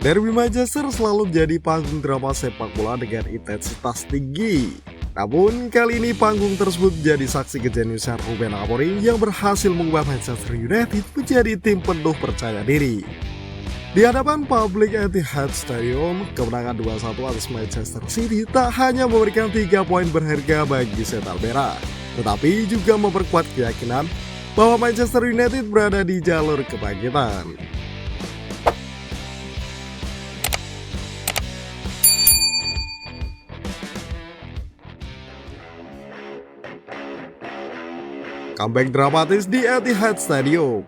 Derby Manchester selalu menjadi panggung drama sepak bola dengan intensitas tinggi. Namun kali ini panggung tersebut menjadi saksi kejeniusan Ruben Amorim yang berhasil mengubah Manchester United menjadi tim penuh percaya diri. Di hadapan publik Etihad Stadium, kemenangan 2-1 atas Manchester City tak hanya memberikan 3 poin berharga bagi setan merah, tetapi juga memperkuat keyakinan bahwa Manchester United berada di jalur kebangkitan. Comeback dramatis di Etihad Stadium.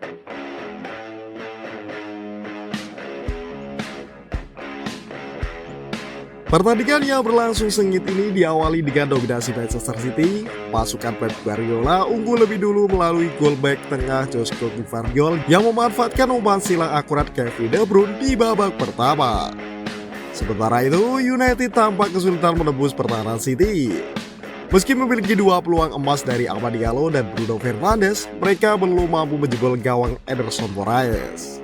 Pertandingan yang berlangsung sengit ini diawali dengan dominasi Manchester City. Pasukan Pep Guardiola unggul lebih dulu melalui gol back tengah Josko Gvardiol yang memanfaatkan umpan silang akurat Kevin De Bruyne di babak pertama. Sementara itu, United tampak kesulitan menembus pertahanan City. Meski memiliki 2 peluang emas dari Amad Diallo dan Bruno Fernandes, mereka belum mampu menjebol gawang Ederson Moraes.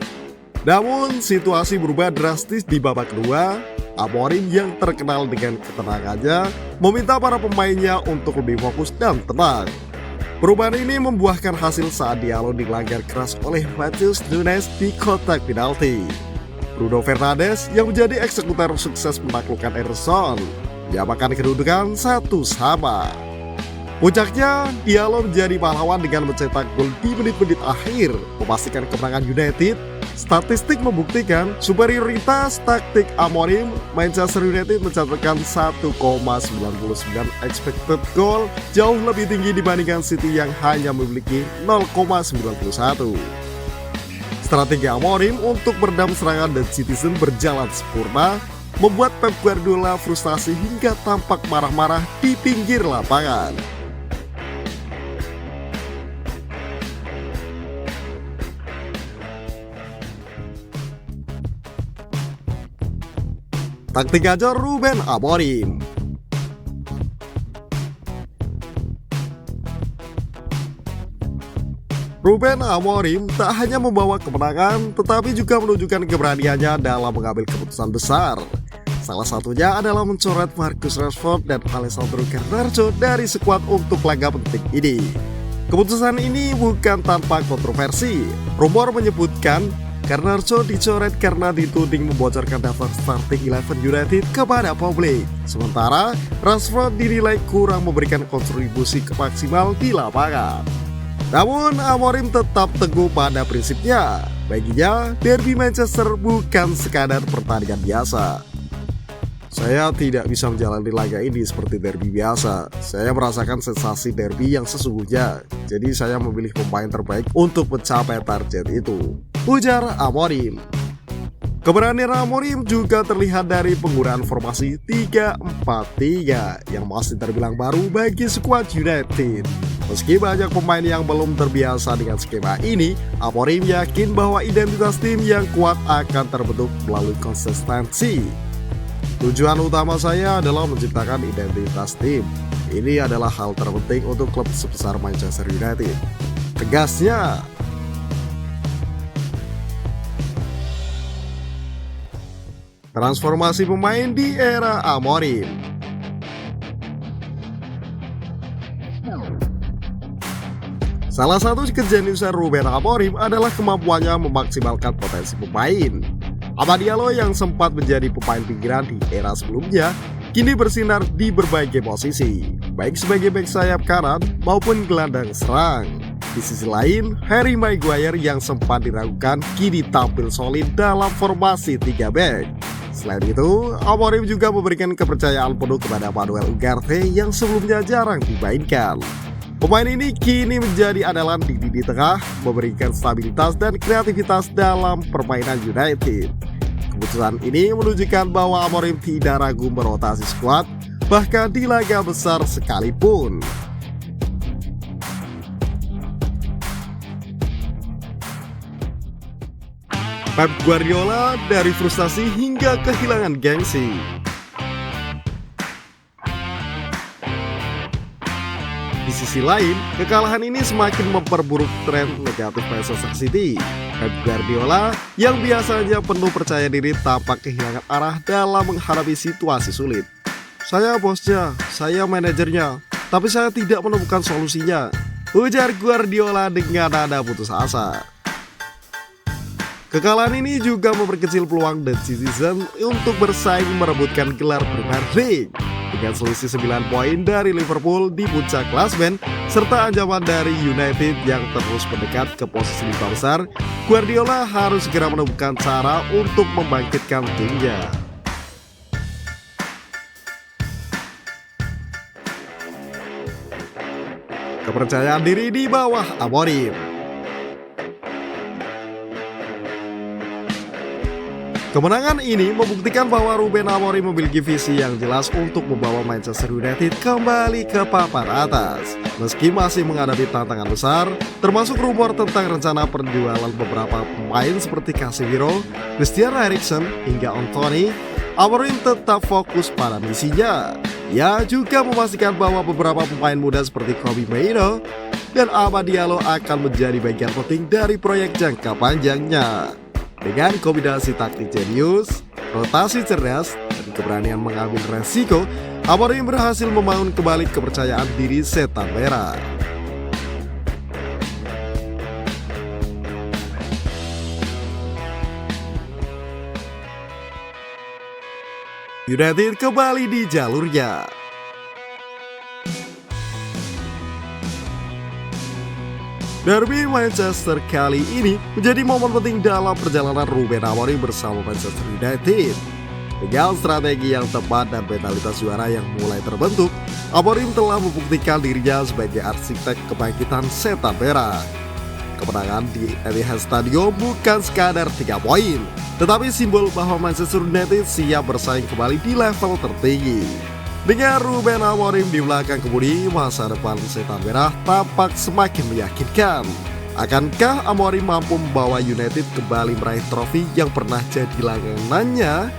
Namun, situasi berubah drastis di babak kedua. Amorim yang terkenal dengan ketenangannya meminta para pemainnya untuk lebih fokus dan tenang. Perubahan ini membuahkan hasil saat Diallo dilanggar keras oleh Matheus Nunes di kotak penalti. Bruno Fernandes yang menjadi eksekutor sukses menaklukkan Ederson, diamankan kedudukan 1-1. Puncaknya, Diallo menjadi pahlawan dengan mencetak gol di menit-menit akhir, memastikan kemenangan United. Statistik membuktikan superioritas taktik Amorim. Manchester United mencatatkan 1,99 expected goal, jauh lebih tinggi dibandingkan City yang hanya memiliki 0,91. Strategi Amorim untuk meredam serangan dan Citizen berjalan sempurna, membuat Pep Guardiola frustasi hingga tampak marah-marah di pinggir lapangan. Taktik gacor Ruben Amorim. Ruben Amorim tak hanya membawa kemenangan, tetapi juga menunjukkan keberaniannya dalam mengambil keputusan besar. Salah satunya adalah mencoret Marcus Rashford dan Alessandro Garnacho dari skuad untuk laga penting ini. Keputusan ini bukan tanpa kontroversi. Rumor menyebutkan Garnacho dicoret karena dituding membocorkan daftar starting 11 United kepada publik. Sementara Rashford dinilai kurang memberikan kontribusi maksimal di lapangan. Namun Amorim tetap teguh pada prinsipnya. Baginya, derby Manchester bukan sekadar pertandingan biasa. Saya tidak bisa menjalani laga ini seperti derby biasa. Saya merasakan sensasi derby yang sesungguhnya. Jadi saya memilih pemain terbaik untuk mencapai target itu, ujar Amorim. Keberanian Amorim juga terlihat dari penggunaan formasi 3-4-3 yang masih terbilang baru bagi skuad United. Meski banyak pemain yang belum terbiasa dengan skema ini, Amorim yakin bahwa identitas tim yang kuat akan terbentuk melalui konsistensi. Tujuan utama saya adalah menciptakan identitas tim. Ini adalah hal terpenting untuk klub sebesar Manchester United, tegasnya. Transformasi pemain di era Amorim. Salah satu kejeniusan Ruben Amorim adalah kemampuannya memaksimalkan potensi pemain. Amad Diallo yang sempat menjadi pemain pinggiran di era sebelumnya, kini bersinar di berbagai posisi, baik sebagai bek sayap kanan maupun gelandang serang. Di sisi lain, Harry Maguire yang sempat diragukan kini tampil solid dalam formasi 3 bek. Selain itu, Amorim juga memberikan kepercayaan penuh kepada Manuel Ugarte yang sebelumnya jarang dimainkan. Pemain ini kini menjadi andalan di lini tengah, memberikan stabilitas dan kreativitas dalam permainan United. Keputusan ini menunjukkan bahwa Amorim tidak ragu merotasi skuad, bahkan di laga besar sekalipun. Pep Guardiola dari frustasi hingga kehilangan gengsi. Di sisi lain, kekalahan ini semakin memperburuk tren negatif Manchester City. Pep Guardiola yang biasanya penuh percaya diri tampak kehilangan arah dalam menghadapi situasi sulit. "Saya bosnya, saya manajernya, tapi saya tidak menemukan solusinya," ujar Guardiola dengan nada putus asa. Kekalahan ini juga memperkecil peluang The Citizen untuk bersaing merebutkan gelar Premier League. Dengan selisih 9 poin dari Liverpool di puncak klasemen, serta ancaman dari United yang terus mendekat ke posisi 5 besar, Guardiola harus segera menemukan cara untuk membangkitkan timnya. Kepercayaan diri di bawah Amorim. Kemenangan ini membuktikan bahwa Ruben Amorim memiliki visi yang jelas untuk membawa Manchester United kembali ke papan atas. Meski masih menghadapi tantangan besar, termasuk rumor tentang rencana penjualan beberapa pemain seperti Casemiro, Christian Eriksen, hingga Anthony, Amorim tetap fokus pada misinya. Ia juga memastikan bahwa beberapa pemain muda seperti Kobbie Mainoo dan Amad Diallo akan menjadi bagian penting dari proyek jangka panjangnya. Dengan kombinasi taktik jenius, rotasi cerdas, dan keberanian mengambil resiko, Amorim berhasil membangun kembali kepercayaan diri setan merah. United kembali di jalurnya. Derby Manchester kali ini menjadi momen penting dalam perjalanan Ruben Amorim bersama Manchester United. Dengan strategi yang tepat dan mentalitas juara yang mulai terbentuk, Amorim telah membuktikan dirinya sebagai arsitek kebangkitan setan merah. Kemenangan di Etihad Stadium bukan sekadar 3 poin, tetapi simbol bahwa Manchester United siap bersaing kembali di level tertinggi. Dengan Ruben Amorim di belakang kemudi, masa depan setan merah tampak semakin meyakinkan. Akankah Amorim mampu membawa United kembali meraih trofi yang pernah jadi langganannya?